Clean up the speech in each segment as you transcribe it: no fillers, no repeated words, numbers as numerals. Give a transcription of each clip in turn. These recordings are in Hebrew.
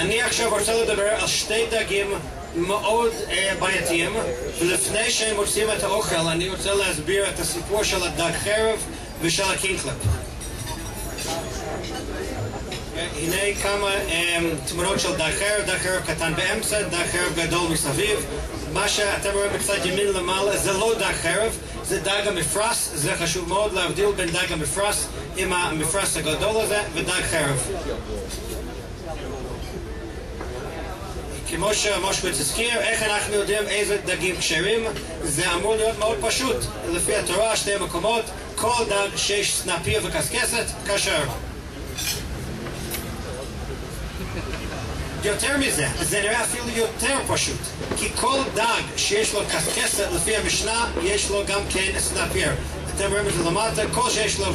אני עכשיו רוצה לדבר על שתי דגים מאוד בעייתיים, ולפני שהם מוצאים את האוכל אני רוצה להסביר את הסיפור של הדג חרב ושל הקינקלפ. הנה כמה תמונות של דג חרב קטן באמצע, דג חרב גדול מסביב. מה שאתם רואים בצד ימין למעלה זה לא דג חרב, זה דג המפרש. זה חשוב מאוד להבדיל בין דג המפרש עם המפרש הגדול הזה ודג חרב. כמו שמושקוויץ הזכיר, איך אנחנו יודעים איזה דגים כשרים? זה אמור להיות מאוד פשוט. לפי התורה, שתי מקומות, כל דג שיש סנפיר וקסקסת, כשר. יותר מזה, זה נראה אפילו יותר פשוט, כי כל דג שיש לו קסקסת, לפי המשנה, יש לו גם כן סנפיר. אתם רואים את זה למטה, כל שיש לו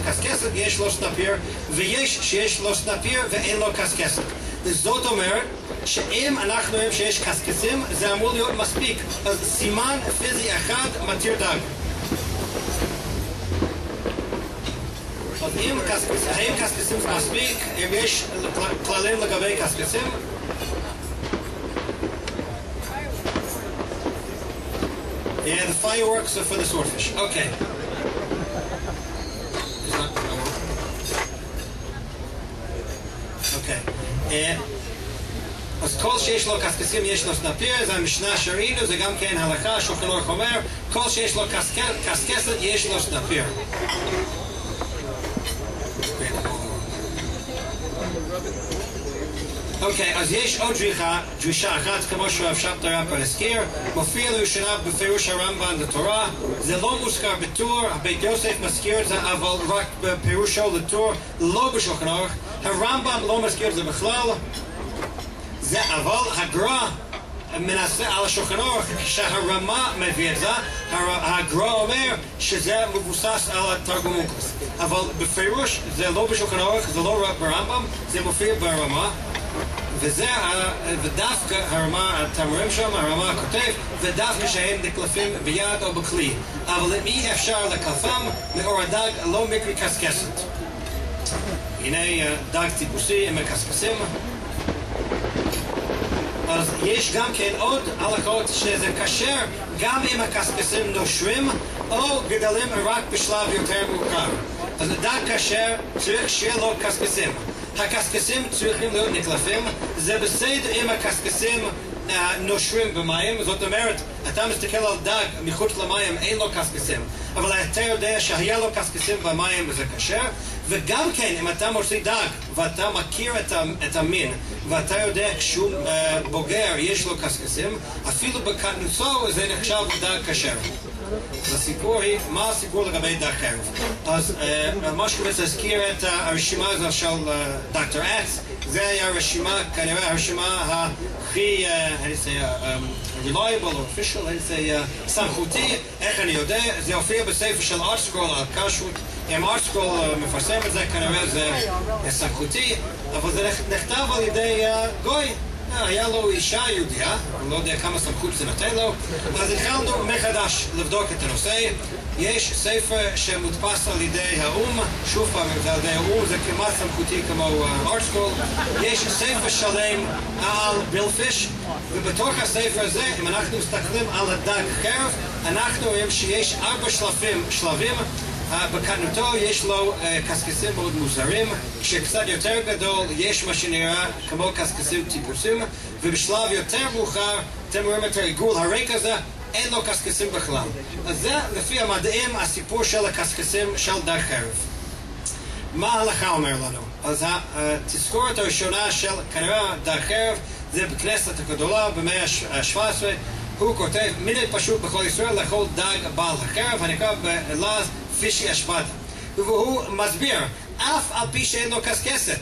קסקסת, יש לו סנפיר, ויש שיש לו סנפיר ואין לו קסקסת. זאת אומרת, שאם אנחנו רואים שיש קסקסים, זה אמור להיות מספיק. אז סימן פיזי אחד מתיר דג. אז האם קסקסים זה מספיק? אם יש כללים לגבי קסקסים? Yeah, the fireworks are for the swordfish. Okay. Okay. אז כל שיש לו קסקסים יש לו סנפיר, זה המשנה שראינו, זה גם כן הלכה, שולחן ערוך אומר, כל שיש לו קסקסת יש לו סנפיר. אוקיי, אז יש עוד דרישה אחת, כמו שרב שבתא רפא הזכיר, מופיע לראשונה בפירוש הרמב"ן לתורה, זה לא מוזכר בטור, בית יוסף מזכיר את זה, אבל רק בפירושו לטור, לא בשולחן ערוך, הרמב"ם לא מזכיר את זה בכלל, אבל הגר"א מנסה על השולחן ערוך, כשהרמה מביא את זה, הגר"א אומר שזה מבוסס על התרגום אונקלוס. אבל בפירוש זה לא בשולחן ערוך, זה לא רק ברמב"ם, זה מופיע ברמה, ודווקא הרמה, אתם רואים שם, הרמה כותב, ודווקא שהם נקלפים ביד או בכלי. אבל אם אי אפשר לקלפם, לאור הדג לא מקרי קסקסת. הנה דג טיפוסי עם הקסקסים. אז יש גם כן עוד הלכות שזה כשר גם אם הקסקסים נושרים או גדלים רק בשלב יותר מאוחר. אז דג כשר צריך שיהיה לו קסקסים. הקסקסים צריכים להיות נקלפים, זה בסדר אם הקסקסים נושרים במים, זאת אומרת, אתה מסתכל על דג מחוץ למים, אין לו קסקסים, אבל אתה יודע שהיה לו קסקסים במים וזה כשר, וגם כן, אם אתה מוציא דג ואתה מכיר את המין, ואתה יודע כשהוא בוגר יש לו קסקסים, אפילו בקטנותו זה נחשב דג כשר. הסיפור היא, מה הסיפור לגבי דג חרב? אז מושקוויץ הזכיר את הרשימה הזו של דוקטור אקס, זה היה רשימה, כנראה הרשימה הכי, reliable או official, סמכותי, איך אני יודע, זה הופיע בספר של ארטסקרול על כשרות, אם ארטסקרול מפרסם את זה, כנראה זה סמכותי, אבל זה נכתב על ידי גוי. היה לו אישה יהודיה, אני לא יודע כמה סמכות זה נותן לו, אז התחלנו מחדש לבדוק את הנושא. יש ספר שמודפס על ידי האום, שוב פעם זה על ידי האום, זה כמעט סמכותי כמו ארטסקרול. יש ספר שלם על בילפיש, ובתוך הספר הזה, אם אנחנו מסתכלים על הדג חרב, אנחנו רואים שיש 4 שלבים. בקטנותו יש לו קסקסים מאוד מוזרים, כשקצת יותר גדול יש מה שנראה כמו קסקסים טיפוסים, ובשלב יותר מאוחר אתם רואים את העיגול הריק הזה, אין לו קסקסים בכלל. אז זה לפי המדעים הסיפור של הקסקסים של דג חרב. מה ההלכה אומר לנו? אז התזכורת הראשונה של כנראה דג חרב זה בכנסת הגדולה במאה ה-17, הוא כותב מיני פשוט בכל ישראל לאכול דג בעל החרב הנקרא בלעז פישי אשבד, והוא מסביר אף על פי שאין לו קסקסת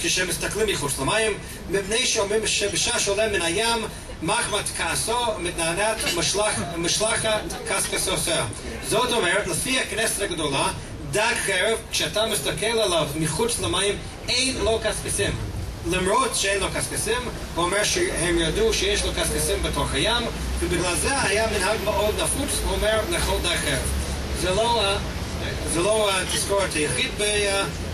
כשמסתכלים מחוץ למים, מפני שאומרים שבשעה שעולה מן הים מחמת כעסו מתנענעת משלחת קסקסוסיה. זאת אומרת, לפי הכנסת הגדולה, דג חרב כשאתה מסתכל עליו מחוץ למים אין לו קסקסים, למרות שאין לו קסקסים. הוא אומר שהם ידעו שיש לו קסקסים בתוך הים, ובגלל זה היה מנהג מאוד נפוץ, הוא אומר לאכול דג חרב. זה לא התזכורת היחיד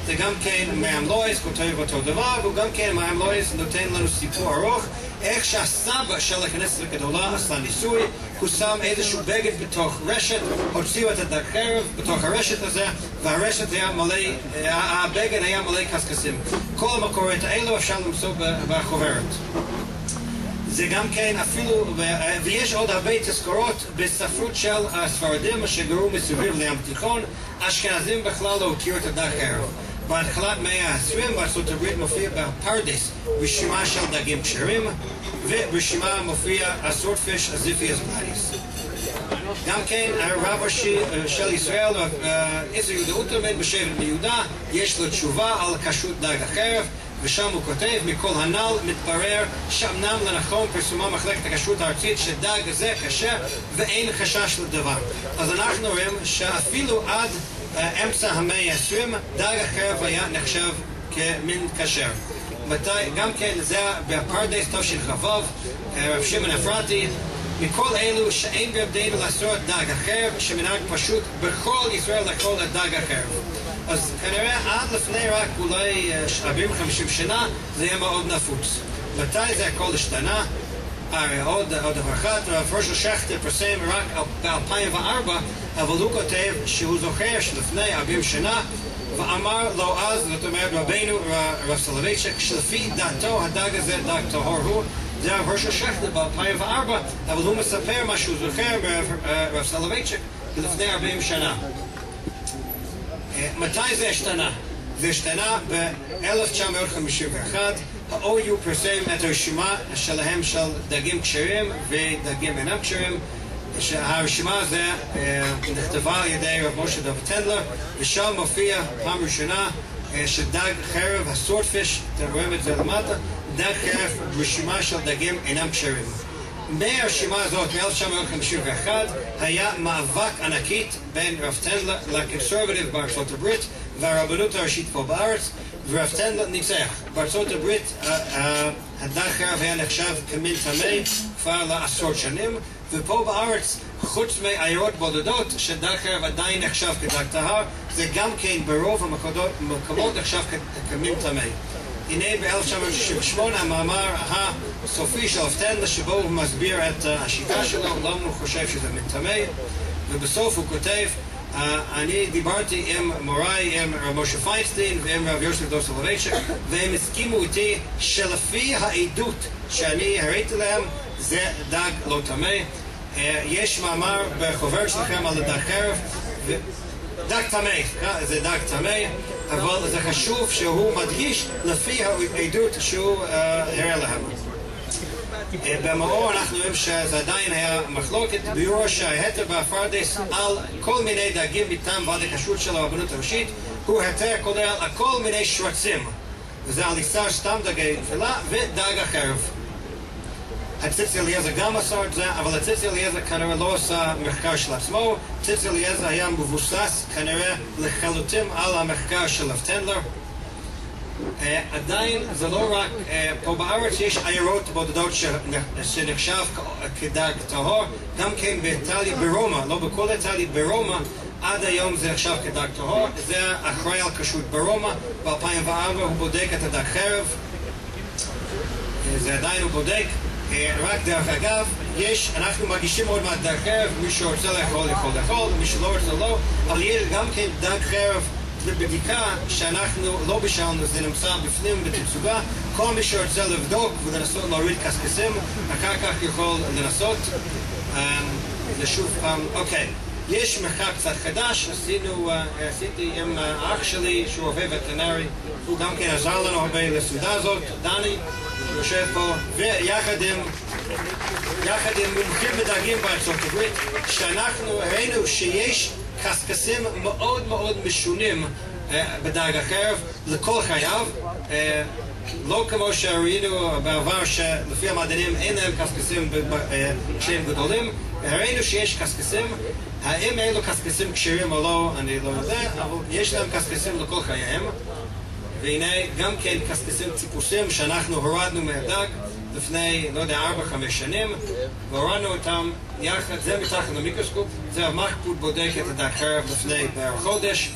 זה גם כן מרים לויס כותב אותו דבר, והוא גם כן מרים לויס נותן לנו סיפור ארוך איך שהסבא של הכנסת הגדולה עשה ניסוי, הוא שם איזשהו בגד בתוך רשת, הוציאו את הדר חרב בתוך הרשת הזה, והרשת היה מלא, הבגד היה מלא קשקשים. כל המקורות האלו אפשר למצוא בחוברת. זה גם כן אפילו, ויש עוד הרבה תזכורות בספרות של הספרדים שגרו מסביב לים התיכון, אשכנזים בכלל לא הכירו את הדר חרב. בהתחלת מאה ה-20 בארצות הברית מופיע בפרדס רשימה של דגים כשרים, וברשימה מופיע הסורדפיש הזיפיאס בלאדיס. גם כן הרב הראשי של ישראל, איזה יהודה אוטרמן בשבט מיהודה, יש לו תשובה על כשרות דג החרב, ושם הוא כותב, מכל הנ"ל מתברר שאמנם לנכון פרסומה מחלקת הכשרות הארצית שדג זה כשר ואין חשש לדבר. אז אנחנו רואים שאפילו עד אמצע המאה ה-20 דג החרב היה נחשב כמין כשר. גם כן זה בפרדס תשכ"ו, רב שמעון אפרתי, מכל אלו שאין בידינו לאסור את דג החרב, שמנהג פשוט בכל ישראל לאכול את דג החרב. אז כנראה עד לפני רק אולי 40-50 שנה זה יהיה מאוד נפוץ. מתי זה הכל השתנה? עוד דבר אחד, הרב ראש שכטר פרסם רק ב-2004, אבל הוא כותב שהוא זוכר שלפני 40 שנה ואמר לו אז, זאת אומרת רבינו רב סולובייצ'יק, שלפי דעתו הדג הזה דג טהור הוא. זה הרב ראש שכטר ב-2004, אבל הוא מספר מה שהוא זוכר ברב סולובייצ'יק לפני 40 שנה. מתי זה השתנה? זה השתנה ב-1951, ה-OU פרסם את הרשימה שלהם של דגים כשרים ודגים אינם כשרים. הרשימה הזו נכתבה על ידי רב משה דוד טנדלר, ושם מופיע פעם ראשונה שדג חרב, הסורדפיש, אתם רואים את זה למטה, דג חרב רשימה של דגים אינם כשרים. מהרשימה הזאת, מ-1951, היה מאבק ענקית בין רב טנדלר לקונסרבטיב בארצות הברית והרבנות הראשית פה בארץ, ורב טנדלר ניצח. בארצות הברית הדג חרב היה נחשב כמין טמא כבר לעשרות שנים, ופה בארץ, חוץ מעיירות בודדות, שדג חרב עדיין נחשב כדג טהר, זה גם כן ברוב המקומות נחשב כמין טמא. הנה ב-1968 המאמר הסופי של רב טנדלר שבו הוא מסביר את השיטה שלו, למה הוא חושב שזה מין טמא, ובסוף הוא כותב, אני דיברתי עם מוריי, עם רב משה פיינשטיין ועם רב יוסף דב סולובייצ'יק, והם הסכימו איתי שלפי העדות שאני הראיתי להם זה דג לא טמא. יש מאמר בחוברת שלכם על דג חרב, דג טמא, זה דג טמא, אבל זה חשוב שהוא מדגיש לפי העדות שהוא הראה להם. במאור אנחנו רואים שזה עדיין היה מחלוקת, ביאור שההיתר בפרדס על כל מיני דגים מטעם ועד הכשרות של הרבנות הראשית, הוא היתר כולל על כל מיני שרצים, וזה על איסר סתם דגי תפילה ודג החרב. הציץ אליעזר גם עשה את זה, אבל הציץ אליעזר כנראה לא עשה מחקר של עצמו. הציץ אליעזר היה מבוסס כנראה לחלוטין על המחקר של רב טנדלר. עדיין זה לא רק, פה בארץ יש עיירות בודדות שנחשב כדג טהור, גם כן באיטליה, ברומא, לא בכל איטליה, ברומא, עד היום זה נחשב כדג טהור. זה אחראי על כשרות ברומא, ב-2004 הוא בודק את הדג חרב, זה עדיין הוא בודק. רק דרך אגב, אנחנו מגישים עוד מעט דג חרב, מי שרוצה לאכול, יכול לאכול, מי שלא רוצה לא, אבל יש גם כן דג חרב בבדיקה שאנחנו לא בישלנו, זה נמצא בפנים בתצוגה, כל מי שרוצה לבדוק ולנסות להוריד קשקשים, אחר כך יכול לנסות. זה שוב פעם, אוקיי. יש מחקר קצת חדש, עשיתי עם האח שלי שהוא עובד וטרינרי, הוא גם כן עזר לנו הרבה לסעודה הזאת, דני, יושב פה, ויחד עם מומחים בדגים בארצות הברית, שאנחנו ראינו שיש קשקשים מאוד מאוד משונים בדג החרב לכל חייו, לא כמו שראינו בעבר שלפי המדענים אין להם קשקשים כשהם גדולים, ראינו שיש קשקשים, האם אלו קשקשים כשרים או לא, אני לא יודע, אבל יש להם קשקשים לכל חייהם, והנה גם כן קשקשים טיפוסים שאנחנו הורדנו מהדג לפני, לא יודע, 4-5 שנים, והורדנו אותם יחד, זה מתחת למיקרוסקופ, זה המחפוד בודק את הדג חרב לפני בערך חודש,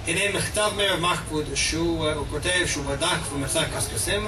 הנה מכתב מהרב מחבוד שהוא כותב שהוא בדק ומצא קשקשים